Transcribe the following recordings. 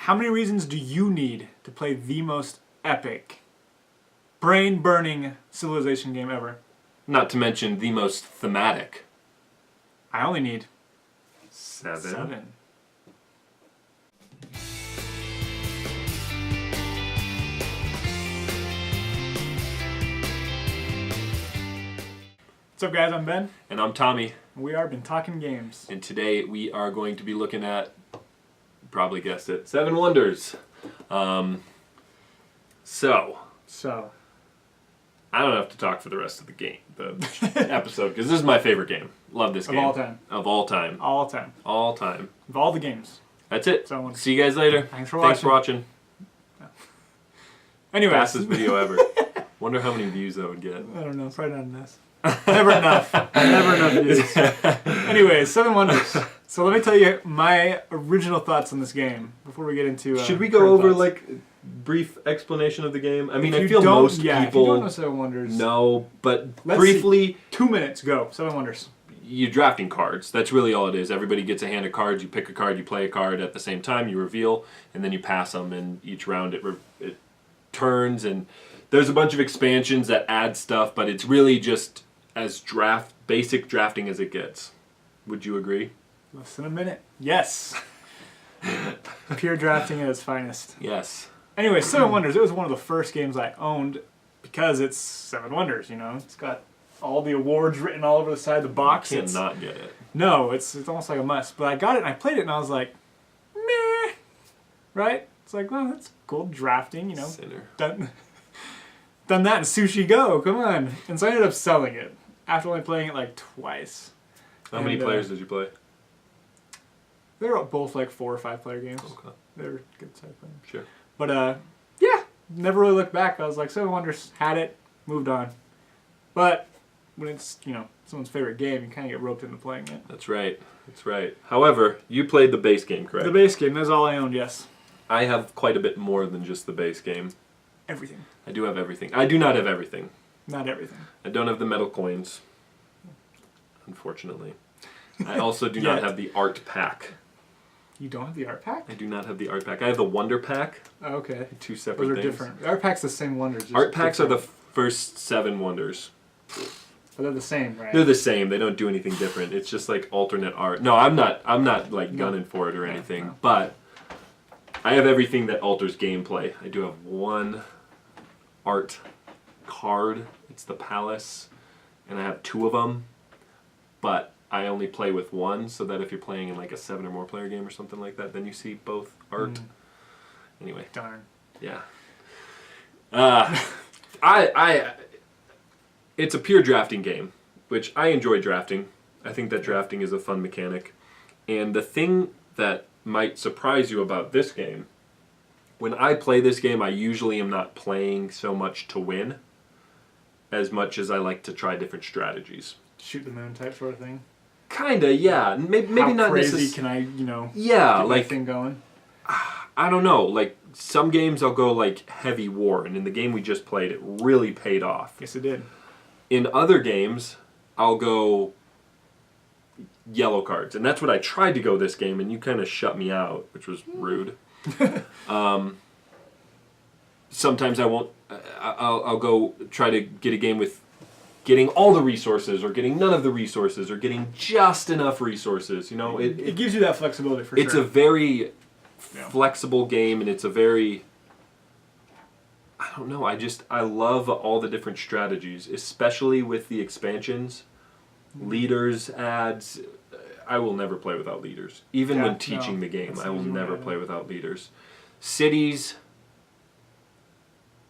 How many reasons do you need to play the most epic, brain-burning Civilization game ever? Not to mention the most thematic. I only need 7. 7. What's up, guys? I'm Ben. And I'm Tommy. We are Been Talking Games. And today we are going to be looking at, you probably guessed it, 7 Wonders. So, I don't have to talk for the rest of the episode, because this is my favorite game. Love this game. Of all time. Of all time. All time. All time. Of all the games. That's it. So See you guys later. Thanks for watching. Anyways. Fastest video ever. Wonder how many views that would get. I don't know. Probably not enough. Never enough. Never enough views. Anyways, 7 Wonders. So let me tell you my original thoughts on this game before we get into. Should we go over like brief explanation of the game? I mean, I feel most people if you don't know 7 Wonders. No, but briefly. See. 2 minutes. Go. 7 Wonders. You're drafting cards. That's really all it is. Everybody gets a hand of cards. You pick a card. You play a card at the same time. You reveal, and then you pass them. And each round it turns. And there's a bunch of expansions that add stuff, but it's really just as basic drafting as it gets. Would you agree? Less than a minute. Yes. Pure drafting at its finest. Yes. Anyway, 7 Wonders. It was one of the first games I owned because it's 7 Wonders. You know, it's got all the awards written all over the side of the box. You can't not get it. No, it's almost like a must. But I got it and I played it and I was like, meh. Right? It's like, well, that's cool drafting. You know, Sinner. Done that in Sushi Go. Come on. And so I ended up selling it after only playing it like twice. How many players did you play? They were both like 4 or 5 player games. Okay. They were good side playing. Sure. But yeah, never really looked back. I was like, 7 Wonders, had it, moved on. But when it's, you know, someone's favorite game, you kind of get roped into playing it. That's right. That's right. However, you played the base game, correct? The base game, that's all I owned, yes. I have quite a bit more than just the base game. Everything. I do have everything. I do not have everything. Not everything. I don't have the metal coins, unfortunately. I also do not have the art pack. You don't have the art pack? I do not have the art pack. I have the Wonder Pack. Oh, okay. 2 separate things. Those are things. different. The art pack's the same Wonders. Just art packs different. are the first 7 Wonders. But they're the same, right? They're the same. They don't do anything different. It's just like alternate art. No, I'm not like gunning for it or anything. No. But I have everything that alters gameplay. I do have one art card. It's the Palace, and I have 2 of them. But I only play with one, so that if you're playing in like a 7 or more player game or something like that, then you see both art. Anyway. Darn. Yeah. It's a pure drafting game, which I enjoy drafting. I think that drafting is a fun mechanic. And the thing that might surprise you about this game, when I play this game, I usually am not playing so much to win as much as I like to try different strategies. Shoot the moon type sort of thing? Kinda, yeah. Maybe How not crazy necessarily. can I, you know, yeah, get like my thing going? I don't know. Like some games, I'll go like heavy war, and in the game we just played, it really paid off. Yes, it did. In other games, I'll go yellow cards, and that's what I tried to go this game, and you kind of shut me out, which was rude. Sometimes I won't. I'll go try to get a game with getting all the resources, or getting none of the resources, or getting just enough resources. You know, it gives you that flexibility for sure. It's a very flexible game, and it's a very, I don't know, I love all the different strategies, especially with the expansions. Leaders, ads, I will never play without leaders. Even when teaching the game, I will never play without leaders. Cities,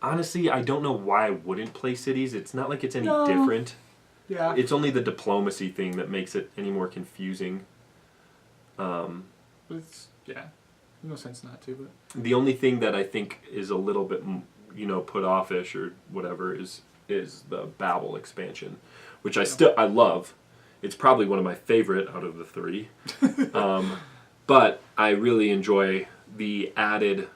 honestly, I don't know why I wouldn't play cities. It's not like it's any different. Yeah. It's only the diplomacy thing that makes it any more confusing. But it's, no sense not to, but the only thing that I think is a little bit, you know, put offish or whatever is the Babel expansion, which I love. It's probably one of my favorite out of the 3. But I really enjoy the added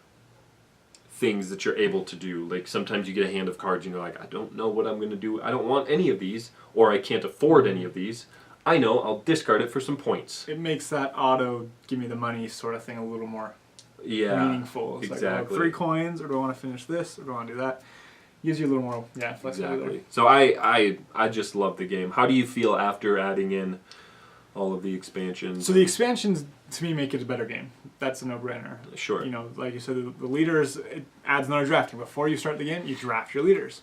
things that you're able to do. Like sometimes you get a hand of cards and you're like, I don't know what I'm going to do. I don't want any of these, or I can't afford any of these. I know, I'll discard it for some points. It makes that auto give me the money sort of thing a little more meaningful. It's exactly. like, 3 coins, or do I want to finish this, or do I want to do that? Gives you a little more, flexibility. Exactly. So I just love the game. How do you feel after adding in all of the expansions? So the expansions, to me, make it a better game. That's a no-brainer. Sure. You know, like you said, the leaders, it adds another drafting. Before you start the game, you draft your leaders,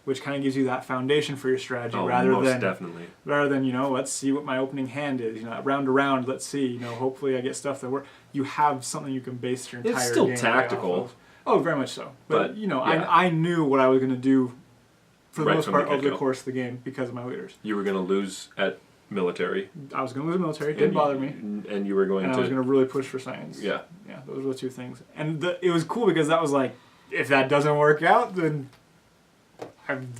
which kind of gives you that foundation for your strategy most definitely. rather than, let's see what my opening hand is. Round to round, let's see. Hopefully I get stuff that works. You have something you can base your entire game. It's still off tactical. of. Oh, very much so. But yeah. I knew what I was going to do for the most part over the get-go. course of the game because of my leaders. You were going to lose at military. I was going to lose military. It didn't bother me. And you were going and to... I was going to really push for science. Yeah. Yeah, those were the 2 things. And it was cool because that was like, if that doesn't work out, then I'm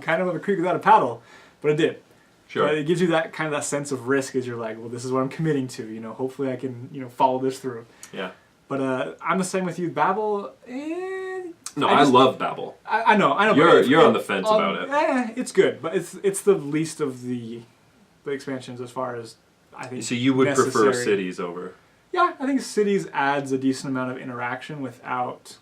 kind of on a creek without a paddle. But it did. Sure. But it gives you that kind of that sense of risk as you're like, well, this is what I'm committing to. Hopefully I can, follow this through. Yeah. But I'm the same with you. Babel, No, I love Babel. I know. You're on the fence about it. It's good, but it's the least of the expansions as far as I think. So you would prefer necessary. Cities over? Yeah, I think Cities adds a decent amount of interaction without,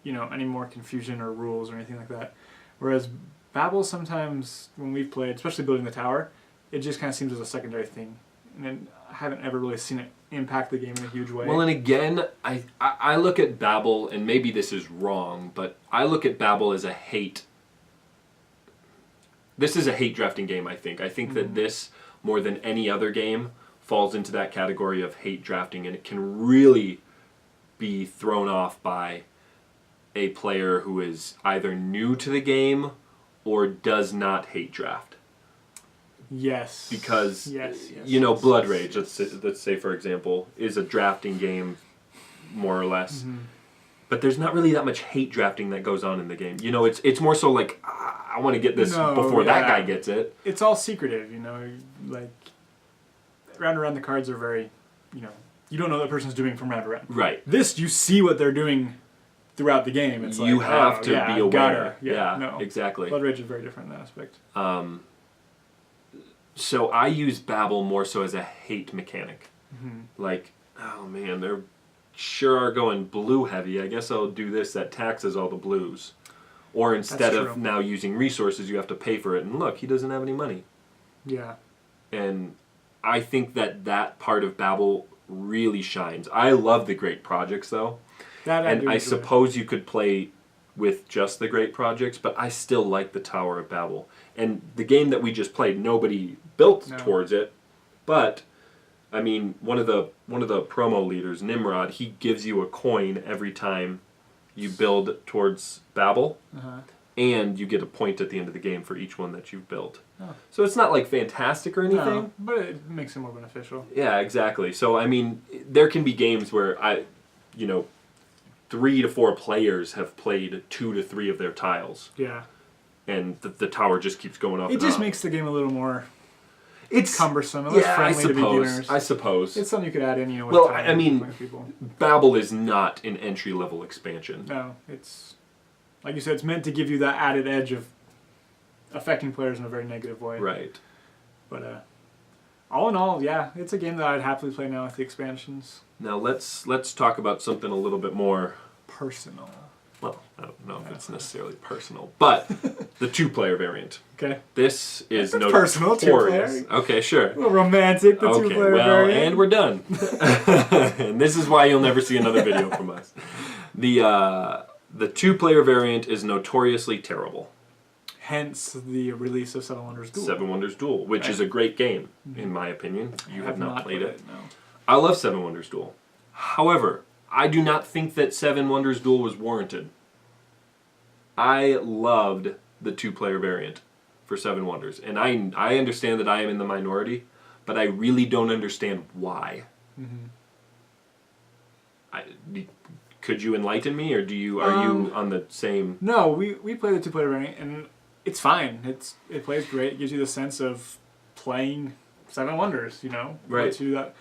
any more confusion or rules or anything like that. Whereas Babel, sometimes when we've played, especially building the tower, it just kind of seems as a secondary thing, and then I haven't ever really seen it impact the game in a huge way. Well, and again, I look at Babel, and maybe this is wrong, but I look at Babel as a hate. This is a hate drafting game, I think. I think that this, more than any other game, falls into that category of hate drafting, and it can really be thrown off by a player who is either new to the game or does not hate draft. Yes. Because, yes, Blood Rage, let's say, for example, is a drafting game, more or less. Mm-hmm. But there's not really that much hate drafting that goes on in the game. It's more so like, I want to get this before that guy gets it. It's all secretive, like, round around the cards are very, you don't know what that person's doing from round to round. Right. This, you see what they're doing throughout the game. It's you like, have to be aware. No. Exactly. Blood Rage is very different in that aspect. So I use Babel more so as a hate mechanic. Mm-hmm. Like, oh man, they're sure are going blue heavy. I guess I'll do this that taxes all the blues. Or instead of now using resources, you have to pay for it. And look, he doesn't have any money. Yeah. And I think that part of Babel really shines. I love the great projects though. I suppose you could play with just the great projects, but I still like the Tower of Babel. And the game that we just played, nobody built towards it, but I mean, one of the promo leaders, Nimrod, he gives you a coin every time you build towards Babel, and you get a point at the end of the game for each one that you've built. Oh. So it's not like fantastic or anything, no, but it makes it more beneficial. Yeah, exactly. So I mean, there can be games where 3 to 4 players have played 2 to 3 of their tiles. Yeah. And the tower just keeps going up. It just makes the game a little more cumbersome, less friendly to beginners. I suppose. It's something you could add in, with well, time I mean, people. Babel is not an entry-level expansion. No, it's, like you said, it's meant to give you that added edge of affecting players in a very negative way. Right. But all in all, yeah, it's a game that I'd happily play now with the expansions. Now let's talk about something a little bit more personal. Well, I don't know if it's necessarily personal, but the 2-player variant. Okay. This is no personal 2-player. Okay, sure. A little romantic, the 2-player variant. And we're done. And this is why you'll never see another video from us. The 2-player variant is notoriously terrible. Hence the release of Seven Wonders Duel. Seven Wonders Duel, which is a great game, in my opinion. You have not played it. No. I love Seven Wonders Duel. However, I do not think that Seven Wonders Duel was warranted. I loved the 2-player variant for Seven Wonders. And I understand that I am in the minority, but I really don't understand why. Mm-hmm. Could you enlighten me, or are you on the same... No, we play the 2-player variant, and it's fine. It plays great. It gives you the sense of playing Seven Wonders, Right. To that.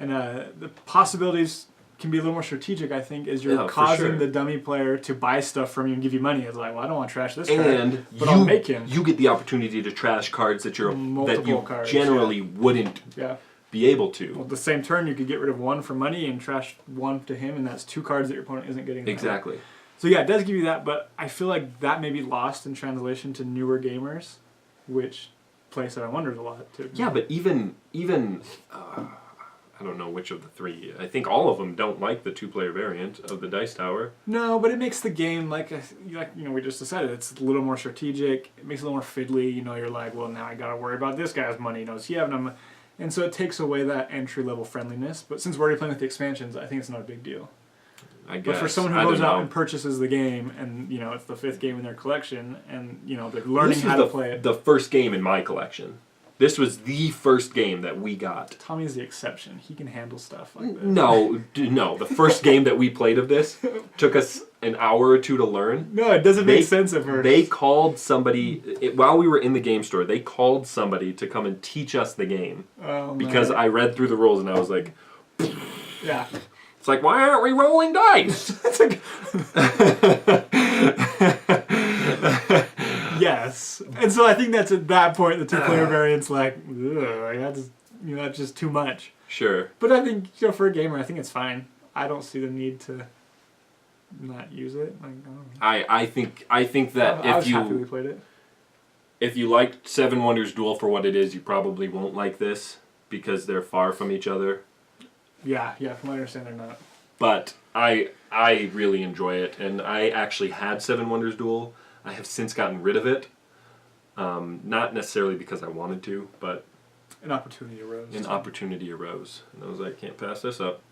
And the possibilities can be a little more strategic, I think, as you're causing the dummy player to buy stuff from you and give you money. It's like, well, I don't want to trash this card, but I'll make him. You get the opportunity to trash cards that Multiple cards, generally wouldn't be able to. Well, the same turn, you could get rid of one for money and trash one to him, and that's 2 cards that your opponent isn't getting. Exactly. So yeah, it does give you that, but I feel like that may be lost in translation to newer gamers, which play Seven Wonders a lot too. Yeah, but even I don't know which of the 3. I think all of them don't like the 2-player variant of the Dice Tower. No, but it makes the game like we just decided it's a little more strategic. It makes it a little more fiddly. You're like, well, now I got to worry about this guy's money. Is he having them? And so it takes away that entry level friendliness. But since we're already playing with the expansions, I think it's not a big deal. I guess. But for someone who goes out and purchases the game, and it's the 5th game in their collection, and they're learning how to play it. The first game in my collection. This was the first game that we got. Tommy's the exception. He can handle stuff like this. No. The first game that we played of this took us an hour or 2 to learn. No, it doesn't make sense at first. They called somebody, while we were in the game store, they called somebody to come and teach us the game. Oh, because I read through the rules and I was like... Yeah. It's like, why aren't we rolling dice? Yes, and so I think that's at that point the 2-player variant's like, ugh, that's just too much. Sure. But I think for a gamer, I think it's fine. I don't see the need to not use it. Like, I think that I was happy we played it. If you liked Seven Wonders Duel for what it is, you probably won't like this because they're far from each other. Yeah, from what I understand, they're not. But I really enjoy it, and I actually had Seven Wonders Duel. I have since gotten rid of it. Not necessarily because I wanted to, but... An opportunity arose. And I was like, can't pass this up.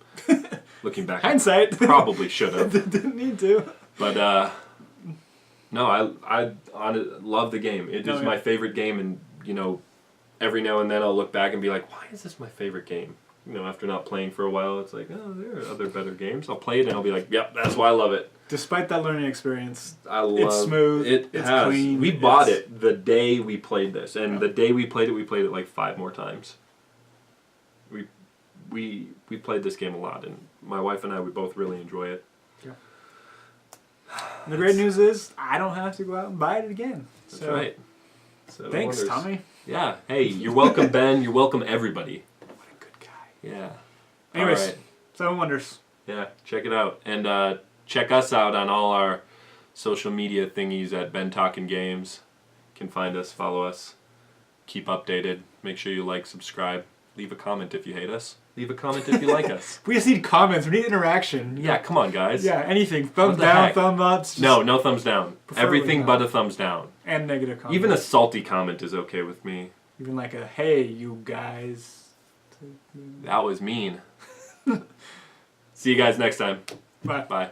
Looking back... Hindsight! Probably should have. Didn't need to. But, no, I love the game. It is my favorite game, and, every now and then I'll look back and be like, why is this my favorite game? After not playing for a while, it's like, oh, there are other better games. I'll play it and I'll be like, yep, that's why I love it. Despite that learning experience, it's smooth, it's clean. We bought it the day we played this, and the day we played it like 5 more times. We played this game a lot, and my wife and I, we both really enjoy it. Yeah. And the great news is, I don't have to go out and buy it again. That's right. Thanks, Tommy. Yeah. Hey, you're welcome, Ben. You're welcome, everybody. Yeah. Anyways, all right. Seven Wonders. Yeah, check it out. And check us out on all our social media thingies at Ben Talkin' Games. You can find us, follow us, keep updated. Make sure you like, subscribe. Leave a comment if you hate us. Leave a comment if you like us. We just need comments. We need interaction. Yeah, come on, guys. Yeah, anything. Thumbs down, thumbs up. No thumbs down. Everything but a thumbs down. And negative comments. Even a salty comment is okay with me. Even like a, hey, you guys. That was mean. See you guys next time. Bye. Bye.